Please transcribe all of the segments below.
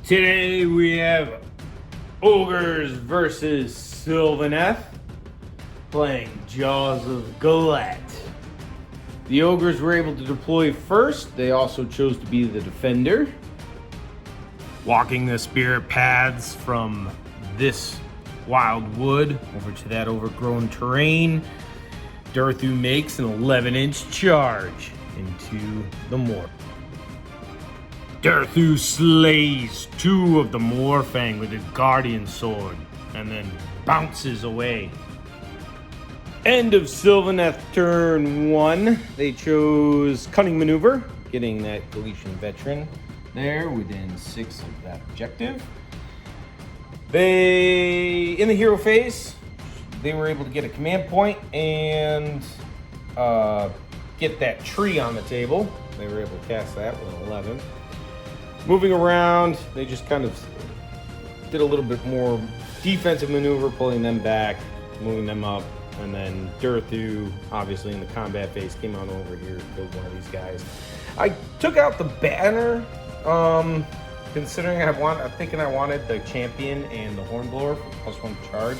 Today we have Ogres versus Sylvaneth, playing Jaws of Glade. The Ogres were able to deploy first. They also chose to be the defender, walking the spirit paths from this wild wood over to that overgrown terrain. Durthu makes an 11-inch charge into the moor. Durthu slays two of the Moorfang with his guardian sword and then bounces away. End of Sylvaneth turn 1. They chose Cunning Maneuver, getting that Galletian veteran there within 6 of that objective. In the hero phase, they were able to get a command point and get that tree on the table. They were able to cast that with an 11. Moving around, they just kind of did a little bit more defensive maneuver, pulling them back, moving them up, and then Durthu, obviously in the combat phase, came on over here to build one of these guys. I took out the banner, considering I wanted the champion and the hornblower for +1 charge,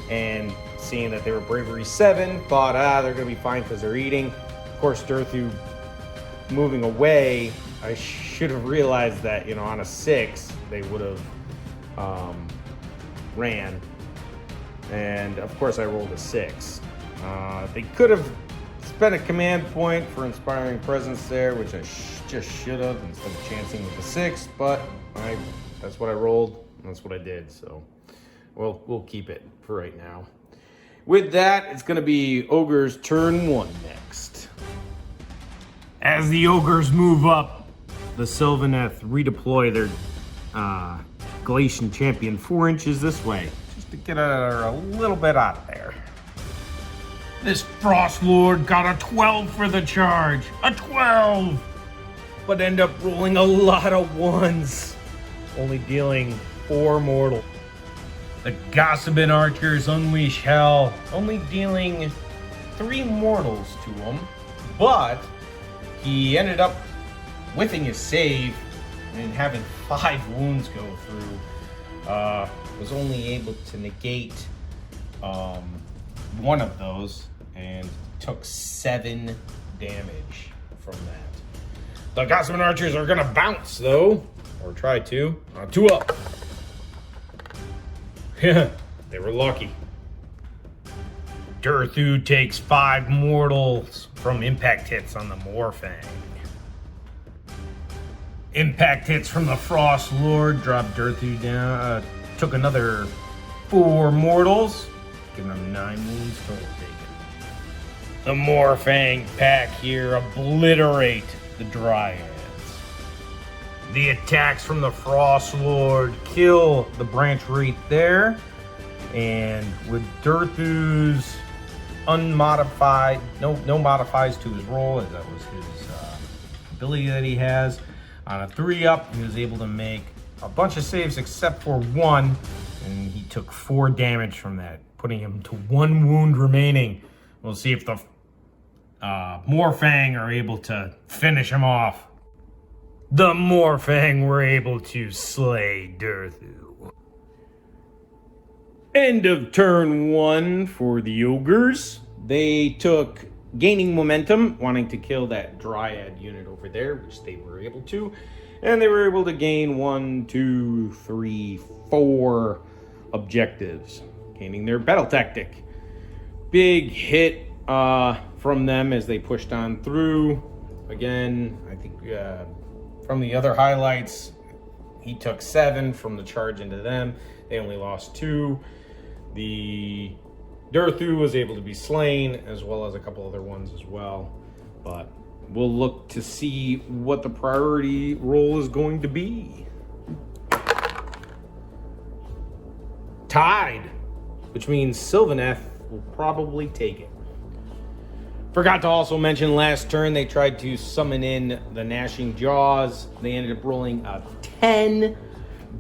and seeing that they were bravery 7, thought they're gonna be fine because they're eating. Of course, Durthu moving away, I should have realized that, on a 6, they would have ran. And of course I rolled a 6. They could have spent a command point for Inspiring Presence there, which I just should have instead of chancing with the 6, but that's what I rolled, and that's what I did, so we'll keep it for right now. With that, it's going to be Ogres turn 1 next. As the Ogres move up, the Sylvaneth redeploy their Galletian champion 4 inches this way, just to get her a little bit out there. This Frost Lord got a 12 for the charge, a 12! But end up rolling a lot of 1s, only dealing 4 mortal. The Gossamid Archers unleash hell, only dealing 3 mortals to him, but he ended up whiffing his save and having 5 wounds go through. Was only able to negate one of those and took 7 damage from that. The Gossamid Archers are gonna bounce though, or try to. 2 up. They were lucky. Durthu takes 5 mortals from impact hits on the Moorfang. Impact hits from the Frost Lord dropped Durthu down. Took another 4 mortals, giving him 9 wounds total taken. The Moorfang pack here obliterate the Dryads. The attacks from the Frost Lord kill the Branchwych there, and with Durthu's unmodified, no modifies to his roll, as that was his ability that he has. On a 3-up, he was able to make a bunch of saves except for 1, and he took 4 damage from that, putting him to 1 wound remaining. We'll see if the Moorfang are able to finish him off. The Moorfang were able to slay Durthu. End of turn 1 for the Ogres. They took Gaining Momentum, wanting to kill that Dryad unit over there, which they were able to. And they were able to gain 1, 2, 3, 4 objectives, gaining their battle tactic. Big hit from them as they pushed on through. Again, I think from the other highlights, he took 7 from the charge into them. They only lost 2. The Durthu was able to be slain, as well as a couple other ones as well. But we'll look to see what the priority role is going to be. Tied, which means Sylvaneth will probably take it. Forgot to also mention last turn they tried to summon in the Gnashing Jaws. They ended up rolling a 10,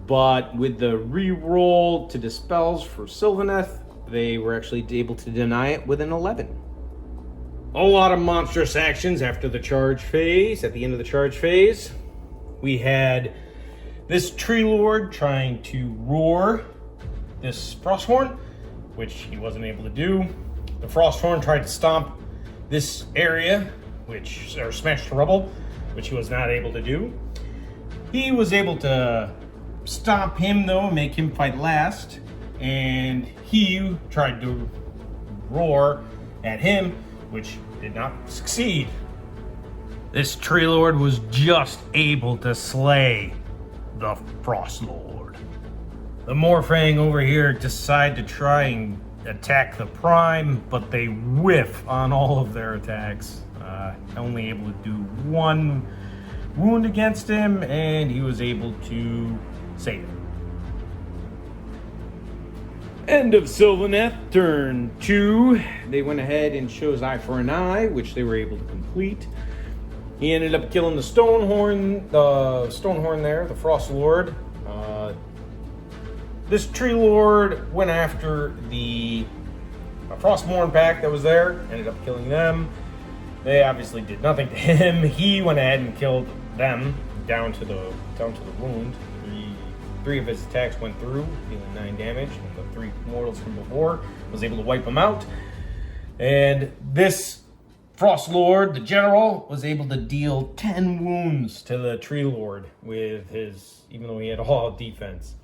but with the re-roll to dispels for Sylvaneth, they were actually able to deny it with an 11. A lot of monstrous actions after the charge phase. At the end of the charge phase, we had This Treelord trying to roar this Frosthorn, which he wasn't able to do. The Frosthorn tried to stomp this area, or smash to rubble, which he was not able to do. He was able to stomp him though, and make him fight last, and he tried to roar at him, which did not succeed. This Treelord was just able to slay the Frostlord. The Morphang over here decide to try and attack the Prime, but they whiff on all of their attacks. Only able to do 1 wound against him, and he was able to save it. End of Sylvaneth turn 2. They went ahead and chose Eye for an Eye, which they were able to complete. He ended up killing the Stonehorn there, the Frost Lord. This Treelord went after the Frostmourne pack that was there, ended up killing them. They obviously did nothing to him. He went ahead and killed them down to the wound. Three of his attacks went through, dealing 9 damage. And the 3 mortals from before was able to wipe them out. And this Frost Lord, the general, was able to deal 10 wounds to the Treelord with his, even though he had all defense.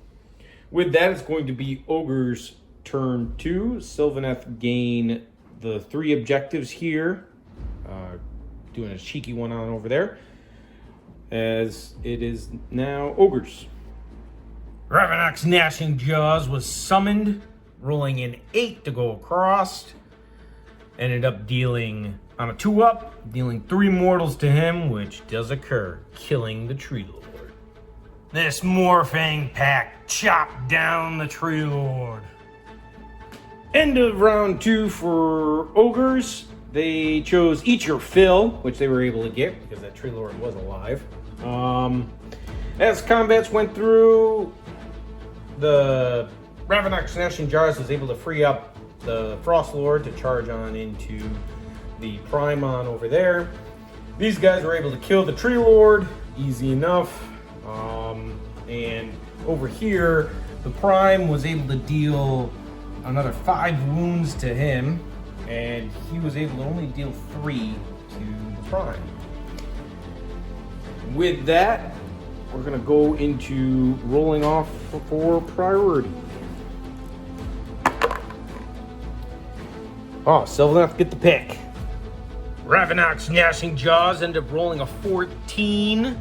With that, it's going to be Ogre's turn 2. Sylvaneth gain the 3 objectives here. Doing a cheeky one on over there, as it is now Ogre's. Ravenok's Gnashing Jaws was summoned, rolling in 8 to go across. Ended up dealing, on a 2-up, dealing 3 mortals to him, which does occur, killing the Treelord. This Morphang pack chopped down the Treelord. End of round 2 for Ogres. They chose Eat Your Fill, which they were able to get because that Treelord was alive. As combats went through, the Ravenok's Gnashing Jaws was able to free up the Frost Lord to charge on into the Primon over there. These guys were able to kill the Treelord, easy enough. And over here, the Prime was able to deal another 5 wounds to him, and he was able to only deal 3 to the Prime. With that, we're going to go into rolling off for priority. Oh, Sylvaneth get the pick. Ravenok's Gnashing Jaws ended up rolling a 14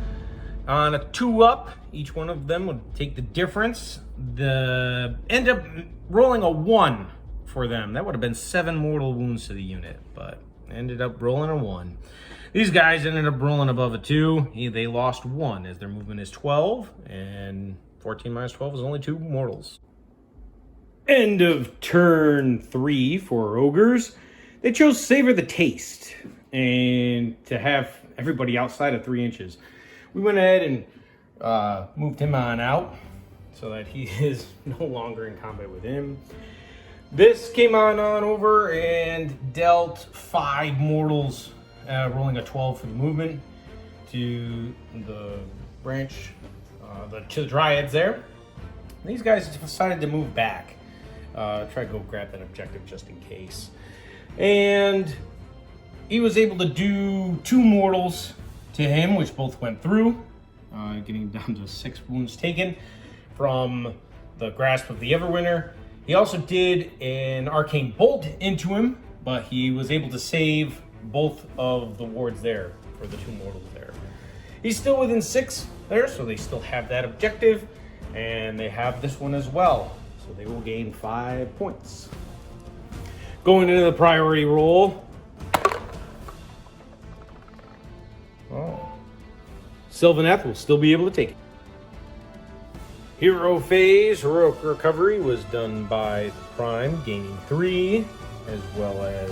on a 2-up. Each one of them would take the difference. End up rolling a 1 for them. That would have been 7 mortal wounds to the unit, but ended up rolling a 1. These guys ended up rolling above a 2. They lost 1 as their movement is 12, and 14 minus 12 is only 2 mortals. End of turn 3 for Ogres. They chose Savor the Taste, and to have everybody outside of 3 inches. We went ahead and moved him on out so that he is no longer in combat with him. This came on over and dealt 5 mortals, rolling a 12 for the movement to the branch, to the Dryads there. And these guys decided to move back, try to go grab that objective just in case. And he was able to do 2 mortals to him, which both went through, getting down to 6 wounds taken from the grasp of the Everwinter. He also did an arcane bolt into him, but he was able to save both of the wards there for the 2 mortals there. He's still within 6 there, so they still have that objective, and they have this one as well. So they will gain 5 points. Going into the priority roll. Oh. Sylvaneth will still be able to take it. Hero phase, heroic recovery was done by the Prime, gaining 3, as well as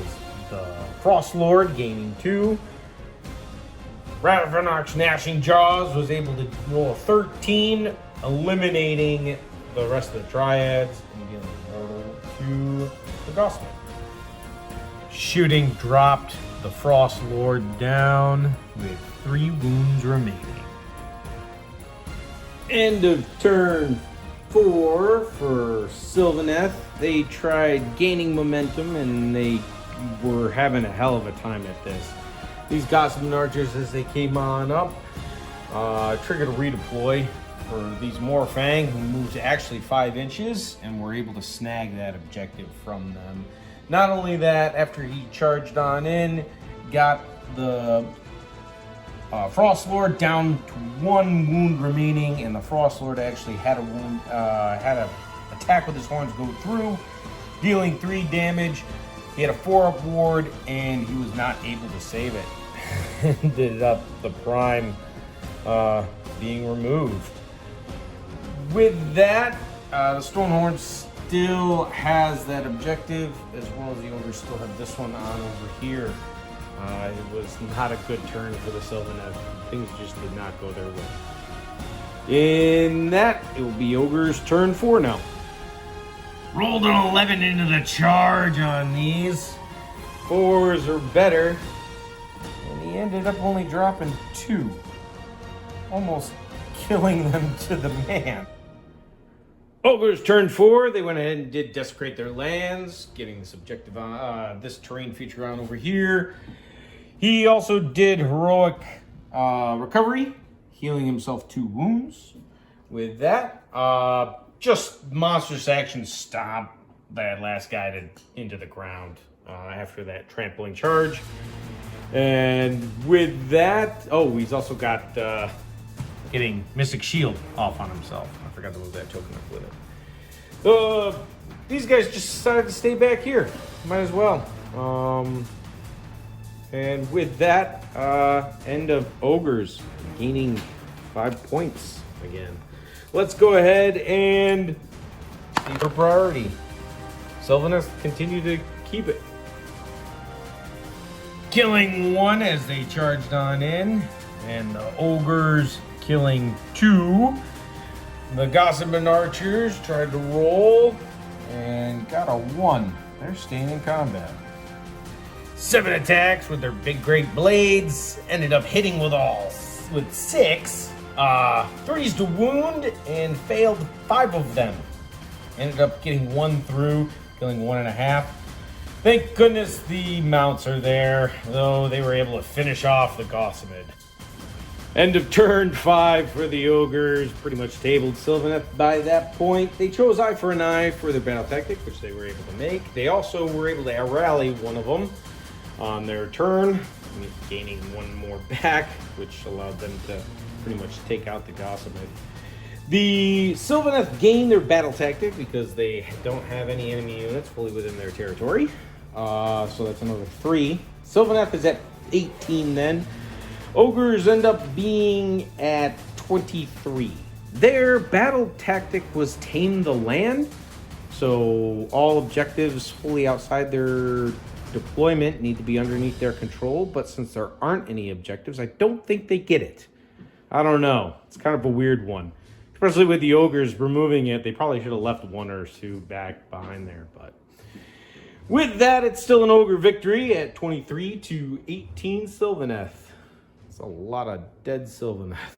the Frost Lord gaining 2. Ravenok's Gnashing Jaws was able to roll a 13, eliminating the rest of the Dryads and dealing mortal to the Gossamid. Shooting dropped the Frost Lord down with 3 wounds remaining. End of turn 4 for Sylvaneth. They tried gaining momentum and they were having a hell of a time at this. These Gossamid Archers, as they came on up, triggered a redeploy for these Morfang, who moved actually 5 inches and were able to snag that objective from them. Not only that, after he charged on in, got the Frostlord down to 1 wound remaining, and the Frostlord actually had a wound, had an attack with his horns go through, dealing 3 damage. He had a 4-up ward, and he was not able to save it. Ended up the Prime being removed. With that, the Stormhorn still has that objective, as well as the Ogres still have this one on over here. It was not a good turn for the Sylvaneth. Things just did not go their way. In that, it will be Ogre's turn 4 now. Rolled an 11 into the charge on these. 4s are better. And he ended up only dropping 2. Almost killing them to the man. Ogre's turn 4. They went ahead and did desecrate their lands, getting this objective on this terrain feature on over here. He also did heroic recovery, healing himself 2 wounds. With that, just monstrous action stomp that last guy into the ground after that trampling charge. And with that, oh, he's also got getting Mystic Shield off on himself. I forgot to move that token up with it. These guys just decided to stay back here. Might as well. And with that, end of Ogres, gaining 5 points again. Let's go ahead and see for priority. Sylvaneth continue to keep it. Killing 1 as they charged on in, and the Ogres killing 2. The Gossamid Archers tried to roll and got a 1. They're staying in combat. 7 attacks with their big great blades, ended up hitting with 6. 3s to wound and failed 5 of them. Ended up getting 1 through, killing 1.5. Thank goodness the mounts are there, though they were able to finish off the Gossamid. End of turn 5 for the Ogres. Pretty much tabled Sylvaneth by that point. They chose eye for an eye for their battle tactic, which they were able to make. They also were able to rally one of them on their turn, gaining 1 more back, which allowed them to pretty much take out the Gossamid. The Sylvaneth gained their battle tactic because they don't have any enemy units fully within their territory. So that's another 3. Sylvaneth is at 18 then. Ogres end up being at 23. Their battle tactic was tame the land. So all objectives fully outside their deployment need to be underneath their control. But since there aren't any objectives, I don't think they get it. I don't know. It's kind of a weird one. Especially with the Ogres removing it, they probably should have left 1 or 2 back behind there. But with that, it's still an Ogre victory at 23 to 18 Sylvaneth. It's a lot of dead Sylvaneth.